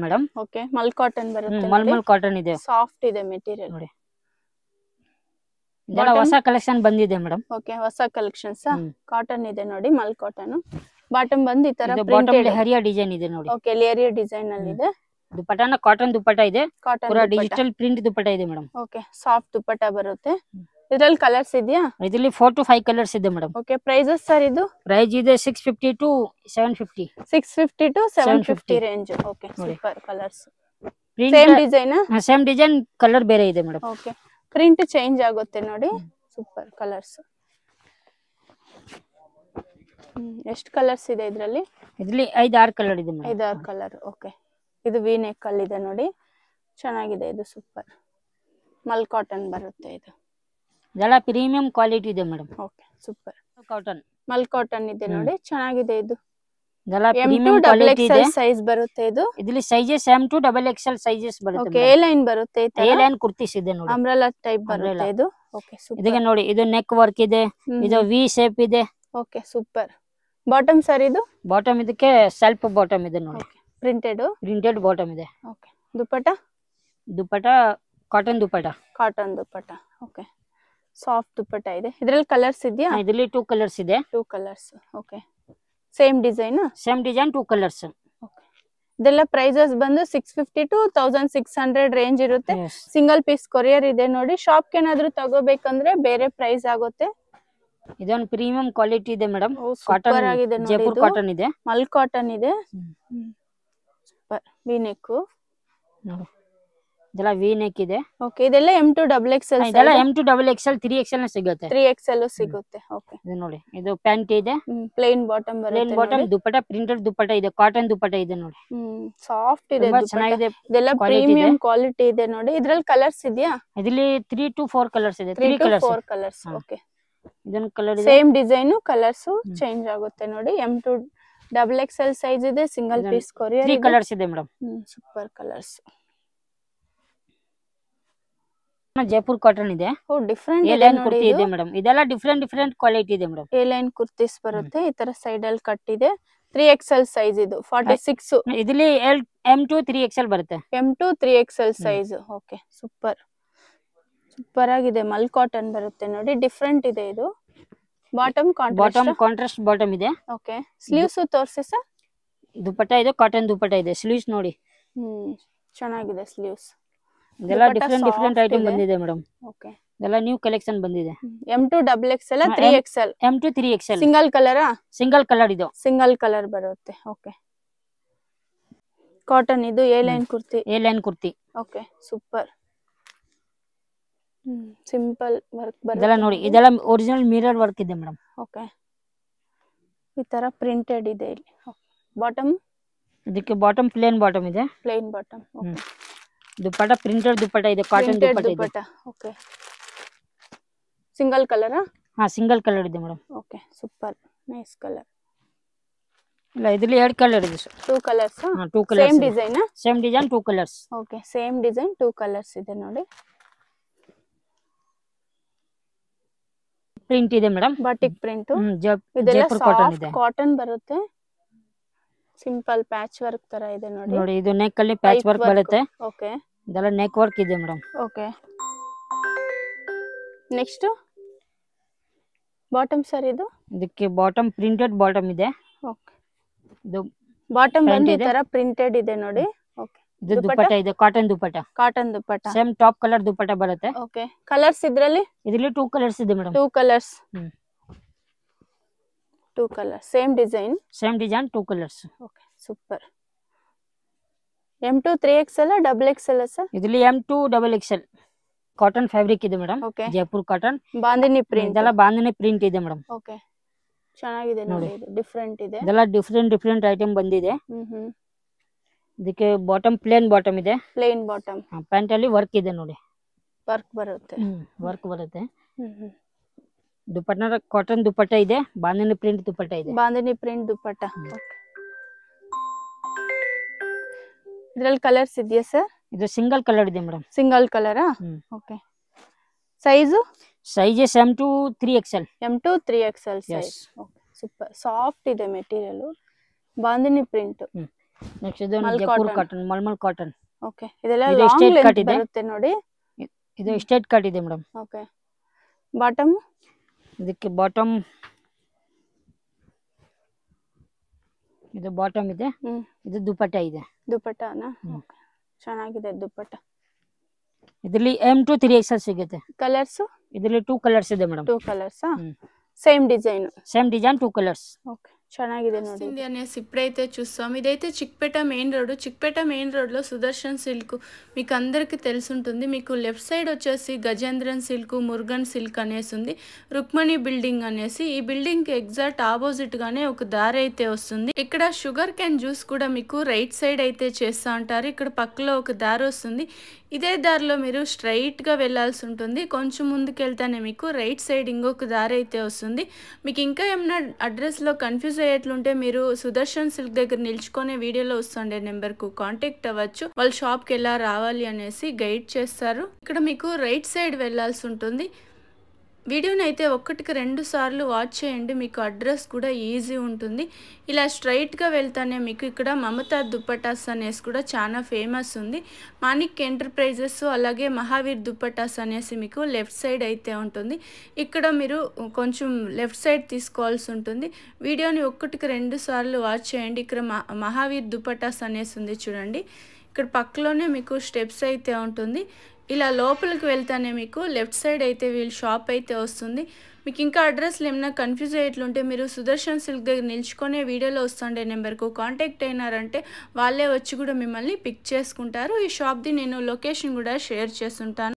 Madam. Okay, ಮಲ್ cotton ಬರುತ್ತೆ. Mulmul cotton ಇದೆ, soft ಇದೆ ಮೆಟೀರಿಯಲ್ ನೋಡಿ. ಇದೆಲ್ಲ ಹೊಸ ಕಲೆಕ್ಷನ್ ಬಂದಿದೆ ಮೇಡಮ್. ಓಕೆ, ಹೊಸ ಕಲೆಕ್ಷನ್ಸ್ ಕಾಟನ್ ಇದೆ ನೋಡಿ, ಮಲ್ ಕಾಟನ್. ಬಾಟಮ್ ಬಂದು ಈ ತರ ಬಾಟಮ್ ಪ್ರಿಂಟೆಡ್ ಲೆಹರಿಯಾ ಡಿಸೈನ್ ಇದೆ ನೋಡಿ. ಓಕೆ, ಲೇರಿಯಾ ಡಿಸೈನ್ ಅಲ್ಲಿ ಇದೆ. ದುಪಟ್ಟಾನ ಕಾಟನ್ ದುಪಟ್ಟ ಇದೆ, ಕಾಟನ್ ಪೂರಾ ಡಿಜಿಟಲ್ ಪ್ರಿಂಟ್ ದುಪಟ್ಟ ಇದೆ ಮೇಡಮ್. ಓಕೆ, ಸಾಫ್ಟ್ ದುಪಟ್ಟ ಬರುತ್ತೆ. ಇದ್ರಲ್ಲಿ ಕಲರ್ಸ್ ಇದೆಯಾ? ಇದರಲ್ಲಿ 4 to 5 ಕಲರ್ಸ್ ಇದೆ ಮೇಡಮ್. ಓಕೆ, ಪ್ರೈಸಸ್ ಸರ್ ಇದು? ಪ್ರೈಸ್ ಇದೆ 650 to 750. 650 to 750 range. Okay, super colours. Same design? Same design, colour ಬೇರೆ ಇದೆ ಮೇಡಮ್. ಓಕೆ, ಪ್ರಿಂಟ್ ಚೇಂಜ್ ಆಗುತ್ತೆ ನೋಡಿ. Super colours. ಎಷ್ಟು ಕಲರ್ಸ್ ಇದೆ ಇದರಲ್ಲಿ? ಇದರಲ್ಲಿ 5-6 ಕಲರ್ ಇದೆ ಮೇಡಮ್. 5-6 ಕಲರ್. ಓಕೆ, ಇದು ವಿ ನೆಕ್ ಅಲ್ಲಿ ಇದೆ ನೋಡಿ, ಚೆನ್ನಾಗಿದೆ ಇದು. ಸೂಪರ್ ಮಲ್ ಕಾಟನ್ ಬರುತ್ತೆ ಇದು. ಇದೆಲ್ಲ ಪ್ರೀಮಿಯಂ ಕ್ವಾಲಿಟಿ ಇದೆ madam. Okay, super cotton mul cotton ಇದೆ ನೋಡಿ, ಚೆನ್ನಾಗಿದೆ ಇದು. ಇದೆಲ್ಲ M2 ಪ್ರೀಮಿಯಂ ಕ್ವಾಲಿಟಿ ಇದೆ. ಸೈಜ್ ಬರುತ್ತೆ ಇದು. ಇದರಲ್ಲಿ ಸೈಜಸ್ M2 XXL ಸೈಜಸ್ ಬರುತ್ತೆ. ಓಕೆ, ಎ ಲೈನ್ ಬರುತ್ತೆ, ಈ ತರ ಎ ಲೈನ್ ಕುರ್ತೀಸ್ ಇದೆ ನೋಡಿ, ಅಂಬ್ರೆಲಾ ಟೈಪ್ ಬರುತ್ತೆ ಇದು. Okay, super. ಇದಕ್ಕೆ ನೋಡಿ, ಇದು ನೆಕ್ ವರ್ಕ್ ಇದೆ, ಇದು ವಿ ಶೇಪ್ ಇದೆ. Okay, super. ಬಾಟಮ್ ಸರ್ ಇದು? ಬಾಟಮ್ ಇದಕ್ಕೆ ಸೆಲ್ಫ್ ಬಾಟಮ್ ಇದೆ ನೋಡಿ, ಪ್ರಿಂಟೆಡ್ ಬಾಟಮ್ ಇದೆ. Okay, dupatta? Dupatta cotton dupatta. Cotton dupatta. Okay, soft dupatta ಇದೆ. ಇದರಲ್ಲಿ ಕಲರ್ಸ್ ಇದೆಯಾ? ಇದರಲ್ಲಿ 2 ಕಲರ್ಸ್ ಇದೆ. 2 colours. Okay, same design? Same design, 2 colours. Okay, ಇದೆಲ್ಲ ಪ್ರೈಸಸ್ ಬಂದು 650 to 1600 ರೇಂಜ್ ಇರುತ್ತೆ. ಸಿಂಗಲ್ ಪೀಸ್ ಕೊರಿಯರ್ ಇದೆ ನೋಡಿ. ಶಾಪ್ ಏನಾದ್ರು ತಗೋಬೇಕಂದ್ರೆ ಬೇರೆ ಪ್ರೈಸ್ ಆಗುತ್ತೆ. ಇದೊಂದು ಪ್ರೀಮಿಯಂ ಕ್ವಾಲಿಟಿ ಇದೆ ಮೇಡಮ್. ಸೂಪರ್ ಆಗಿದೆ ನೋಡಿ, ಜೈಪುರ್ ಕಾಟನ್ ಇದೆ, ಮಲ್ ಕಾಟನ್ ಇದೆ. ಸೂಪರ್. ವಿ ನೆಕ್ ನೋಡಿ, ಇದೆಲ್ಲ ವಿ ನೆಕ್ ಇದೆ. ಓಕೆ, ಇದೆಲ್ಲ M2 XXL. ಇದೆಲ್ಲ M2 XXL 3XL ಸಿಗುತ್ತೆ. 3XL ಸಿಗುತ್ತೆ. ಓಕೆ, ಇದು ನೋಡಿ, ಇದು ಪ್ಯಾಂಟ್ ಇದೆ, ಪ್ಲೇನ್ ಬಾಟಮ್ ಬರುತ್ತೆ. Plain bottom, dupatta printed dupatta ಇದೆ, ಕಾಟನ್ ದುಪಟ್ಟ ಇದೆ ನೋಡಿ. ಸಾಫ್ಟ್ ಇದೆ, ತುಂಬಾ ಚೆನ್ನಾಗಿದೆ. ಇದೆಲ್ಲ ಪ್ರೀಮಿಯಂ ಕ್ವಾಲಿಟಿ ಇದೆ ನೋಡಿ. ಇದ್ರಲ್ಲಿ ಕಲರ್ಸ್ ಇದೆಯಾ? ಇದರಲ್ಲಿ 3 to 4 ಕಲರ್ಸ್ ಇದೆ. 3 to 4 ಕಲರ್ಸ್. ಓಕೆ, ಇದೊಂದು ಕಲರ್ ಇದೆ. ಸೇಮ್ ಡಿಸೈನ್, ಕಲರ್ಸ್ ಚೇಂಜ್ ಆಗುತ್ತೆ ನೋಡಿ. M2 XXL ಸೈಜ್ ಇದೆ, ಸಿಂಗಲ್ ಪೀಸ್ ಕೊರಿಯರ್. 3 ಕಲರ್ಸ್ ಇದೆ madam. Super colours. Jaipur cotton ಇದೆ. ಓ, ಡಿಫರೆಂಟ್ ಎ ಲೈನ್ ಕುರ್ತಿ ಇದೆ ಮೇಡಮ್. ಇದೆಲ್ಲ ಡಿಫರೆಂಟ್ ಕ್ವಾಲಿಟಿ ಇದೆ ಮೇಡಮ್. ಎ ಲೈನ್ ಕುರ್ತೀಸ್ ಬರುತ್ತೆ, ಈ ತರ ಸೈಡ್ ಅಲ್ಲಿ ಕಟ್ ಇದೆ. 3XL ಸೈಜ್ ಇದು, 46. ಇದರಲ್ಲಿ M2 3XL ಬರುತ್ತೆ. M2 3XL size. Okay, super super ಆಗಿದೆ. ಮಲ್ ಕಾಟನ್ ಬರುತ್ತೆ ನೋಡಿ, ಡಿಫರೆಂಟ್ ಇದೆ ಇದು. ಬಾಟಮ್ ಕಾಂಟ್ರಾಸ್ಟ್ ಬಾಟಮ್ ಇದೆ. ಓಕೆ, ಸ್ಲೀವ್ಸ್ ತೋರಿಸಿ ಸರ್. ದುಪಟ್ಟ ಇದೆ, ಕಾಟನ್ ದುಪಟ್ಟ ಇದೆ. ಸ್ಲೀವ್ಸ್ ನೋಡಿ, ಚೆನ್ನಾಗಿದೆ ಸ್ಲೀವ್ಸ್. ಇದೆಲ್ಲ ಡಿಫರೆಂಟ್ ಐಟಮ್ ಬಂದಿದೆ ಮೇಡಮ್. ಓಕೆ, ಇದೆಲ್ಲ ನ್ಯೂ ಕಲೆಕ್ಷನ್ ಬಂದಿದೆ. M2 XXL 3XL. M2 3XL single ಕಲರಾ? ಸಿಂಗಲ್ ಕಲರ್ ಇದು, ಸಿಂಗಲ್ ಕಲರ್ ಬರುತ್ತೆ. ಓಕೆ, ಕಾಟನ್ ಇದು, A line kurti. A line kurti. Okay, super. Simple work ಬರುತ್ತೆ. ಇದೆಲ್ಲ ನೋಡಿ, ಇದೆಲ್ಲ ಒರಿಜಿನಲ್ ಮಿರರ್ ವರ್ಕ್ ಇದೆ ಮೇಡಮ್. ಓಕೆ, ಈ ತರ ಪ್ರಿಂಟೆಡ್ ಇದೆ ಇಲ್ಲಿ. ಬಾಟಮ್? ಇದಕ್ಕೆ ಬಾಟಮ್ ಪ್ಲೇನ್ ಬಾಟಮ್ ಇದೆ, plain bottom. Okay, dupatta printed dupatta ಇದೆ, ಕಾಟನ್ ದುಪಟ್ಟ ಇದೆ. ಓಕೆ, ಸಿಂಗಲ್ ಕಲರಾ? ಹಾ, ಸಿಂಗಲ್ ಕಲರ್ ಇದೆ madam. Okay, super nice colour. ಇಲ್ಲ, ಇದರಲ್ಲಿ 2 ಕಲರ್ ಇದೆ ಸರ್. 2 ಕಲರ್ಸ್? ಹಾ, 2 colours. Same design? Same design, 2 colours. Okay, same design, 2 colours ಇದೆ ನೋಡಿ. ಪ್ರಿಂಟ್ ಇದೆ ಮೇಡಮ್, ಬಾಟಿಕ್ ಪ್ರಿಂಟ್. ಇದೆಲ್ಲ ಕಾಟನ್ ಇದೆ, ಕಾಟನ್ ಬರುತ್ತೆ. ಸಿಂಪಲ್ ಪ್ಯಾಚ್ ವರ್ಕ್ ತರ ಇದೆ ನೋಡಿ. ನೋಡಿ, ಇದು ನೆಕ್ ಅಲ್ಲಿ ಪ್ಯಾಚ್ ವರ್ಕ್ ಬರುತ್ತೆ. ಓಕೆ, ಇದೆಲ್ಲ ನೆಕ್ ವರ್ಕ್ ಇದೆ madam. Okay, next bottom sir ಇದು? ಇದಕ್ಕೆ ಬಾಟಮ್ ಪ್ರಿಂಟೆಡ್ ಬಾಟಮ್ ಇದೆ. ಓಕೆ, ಇದು ಬಾಟಮ್ ಬಂದು ಈ ತರ ಪ್ರಿಂಟೆಡ್ ಇದೆ ನೋಡಿ. ಓಕೆ, ಇದು ದುಪಟ್ಟ ಇದೆ, cotton dupatta. Cotton dupatta. Same top colour dupatta ಬರುತ್ತೆ. ಓಕೆ, ಕಲರ್ಸ್ ಇದರಲ್ಲಿ? ಇದರಲ್ಲಿ 2 ಕಲರ್ಸ್ ಇದೆ madam. 2 colours. 2 colours, same design? Same design, 2 colours. Okay, super. M2 3XL XXL sir? ಇದರಲ್ಲಿ M2 XXL ಕಾಟನ್ ಫ್ಯಾಬ್ರಿಕ್ ಇದೆ madam. Okay, Jaipur cotton, bandhani print. ಇದೆಲ್ಲ bandhani print ಇದೆ madam. Okay, ಚೆನ್ನಾಗಿದೆ ನೋಡಿ, ಇದು ಡಿಫರೆಂಟ್ ಇದೆ. ಇದೆಲ್ಲ ಡಿಫರೆಂಟ್ ಐಟಮ್ ಬಂದಿದೆ. ಇದಕ್ಕೆ ಬಾಟಮ್ ಪ್ಲೇನ್ ಬಾಟಮ್ ಇದೆ, ಪ್ಲೇನ್ ಬಾಟಮ್. ಪ್ಯಾಂಟ್ ಅಲ್ಲಿ ವರ್ಕ್ ಇದೆ ನೋಡಿ, ವರ್ಕ್ ಬರುತ್ತೆ. ವರ್ಕ್ ಬರುತ್ತೆ. ದುಪಟ್ಟ ಕಾಟನ್ ದುಪಟ್ಟ ಇದೆ, ಬಾಂದಿನಿ ಪ್ರಿಂಟ್ ದುಪಟ್ಟ ಇದೆ. ಬಾಂದಿನಿ ಪ್ರಿಂಟ್ ದುಪಟ್ಟ. ಇದ್ರಲ್ಲಿ ಕಲರ್ಸ್ ಇದೆಯಾ ಸರ್? ಇದು ಸಿಂಗಲ್ ಕಲರ್ ಇದೆ ಮೇಡಮ್. ಸಿಂಗಲ್ ಕಲರಾ? Okay, size? Sizes M2 3XL. M2 3XL size. Okay, super soft ಇದೆ ಮೆಟೀರಿಯಲ್. ಬಾಂದಿನಿ ಪ್ರಿಂಟ್. ನೆಕ್ಸ್ಟ್ ಇದು mul Jaipur cotton. Cotton mulmul cotton. Okay ಇದೆಲ್ಲ ಇದು ಲಾಂಗ್ straight cut ಲೆಂತ್ ಇದೆ. ಬರುತ್ತೆ ನೋಡಿ. ಇದು ಸ್ಟ್ರೇಟ್ ಕಟ್ ಇದೆ ಮೇಡಮ್. ಓಕೆ ಬಾಟಮ್ ಇದಕ್ಕೆ ಬಾಟಮ್ ಇದು ಬಾಟಮ್ ಇದೆ. ಇದು ದುಪಟ್ಟ ಇದೆ. ದುಪಟ್ಟಾನಾ? ಓಕೆ ಚೆನ್ನಾಗಿದೆ ದುಪಟ್ಟ. ಇದರಲ್ಲಿ M to 3XL ಸಿಗುತ್ತೆ. ಕಲರ್ಸ್ ಇದರಲ್ಲಿ 2 ಕಲರ್ಸ್ ಇದೆ madam. 2 colours same design. Same design 2 colours. Okay ಚೆನ್ನಾಗಿದೆ ನೋಡಿ. ఇండియా అనేసి ఇప్పుడైతే చూస్తాం. ఇదైతే Chickpet main road. Chickpet main రోడ్లో సుదర్శన్ సిల్క్ మీకు అందరికీ తెలుసుంటుంది. మీకు లెఫ్ట్ సైడ్ వచ్చేసి గజేంద్రన్ సిల్క్, మురుగన్ సిల్క్ అనేసి ఉంది. రుక్మణి బిల్డింగ్ అనేసి ఈ బిల్డింగ్కి ఎగ్జాక్ట్ ఆపోజిట్గానే ఒక దారి అయితే వస్తుంది. ఇక్కడ షుగర్ క్యాన్ జ్యూస్ కూడా మీకు రైట్ సైడ్ అయితే చేస్తూ ఉంటారు. ఇక్కడ పక్కలో ఒక దారి వస్తుంది. ఇదే దారిలో మీరు స్ట్రైట్గా వెళ్ళాల్సి ఉంటుంది. కొంచెం ముందుకెళ్తానే మీకు రైట్ సైడ్ ఇంకొక దారి అయితే వస్తుంది. మీకు ఇంకా ఏమైనా అడ్రస్లో కన్ఫ్యూజ్ అయ్యేట్లుంటే మీరు సుదర్శన్ సిల్క్ దగ్గర నిల్చుకునే వీడియోలో వస్తుండే నెంబర్కు కాంటాక్ట్ అవ్వచ్చు. వాళ్ళ షాప్కి ఎలా రావాలి అనేసి గైడ్ చేస్తారు. ఇక్కడ మీకు రైట్ సైడ్ వెళ్ళాల్సి ఉంటుంది. వీడియోని అయితే 1-2 సార్లు వాచ్ చేయండి. మీకు అడ్రస్ కూడా ఈజీ ఉంటుంది. ఇలా స్ట్రైట్గా వెళ్తానే మీకు ఇక్కడ మమతా దుప్పటాస్ అనేసి కూడా చాలా ఫేమస్ ఉంది. మాణిక్ ఎంటర్ప్రైజెస్ అలాగే మహావీర్ దుప్పటాస్ అనేసి మీకు లెఫ్ట్ సైడ్ అయితే ఉంటుంది. ఇక్కడ మీరు కొంచెం లెఫ్ట్ సైడ్ తీసుకోవాల్సి ఉంటుంది. వీడియోని 1-2 సార్లు వాచ్ చేయండి. ఇక్కడ మహావీర్ దుప్పటాస్ అనేసి ఉంది చూడండి. ఇక్కడ పక్కలోనే మీకు స్టెప్స్ అయితే ఉంటుంది. ఇలా లోపలికి వెళ్తానే మీకు లెఫ్ట్ సైడ్ అయితే వీళ్ళ షాప్ అయితే వస్తుంది. మీకు ఇంకా అడ్రస్లు ఏమైనా కన్ఫ్యూజ్ అయ్యేట్లుంటే మీరు సుదర్శన్ సిల్క్ దగ్గర నిల్చుకునే వీడియోలో వస్తుండే నెంబర్కు కాంటాక్ట్ అయినారంటే వాళ్ళే వచ్చి కూడా మిమ్మల్ని పిక్ చేసుకుంటారు. ఈ షాప్ది నేను లొకేషన్ కూడా షేర్ చేస్తుంటాను.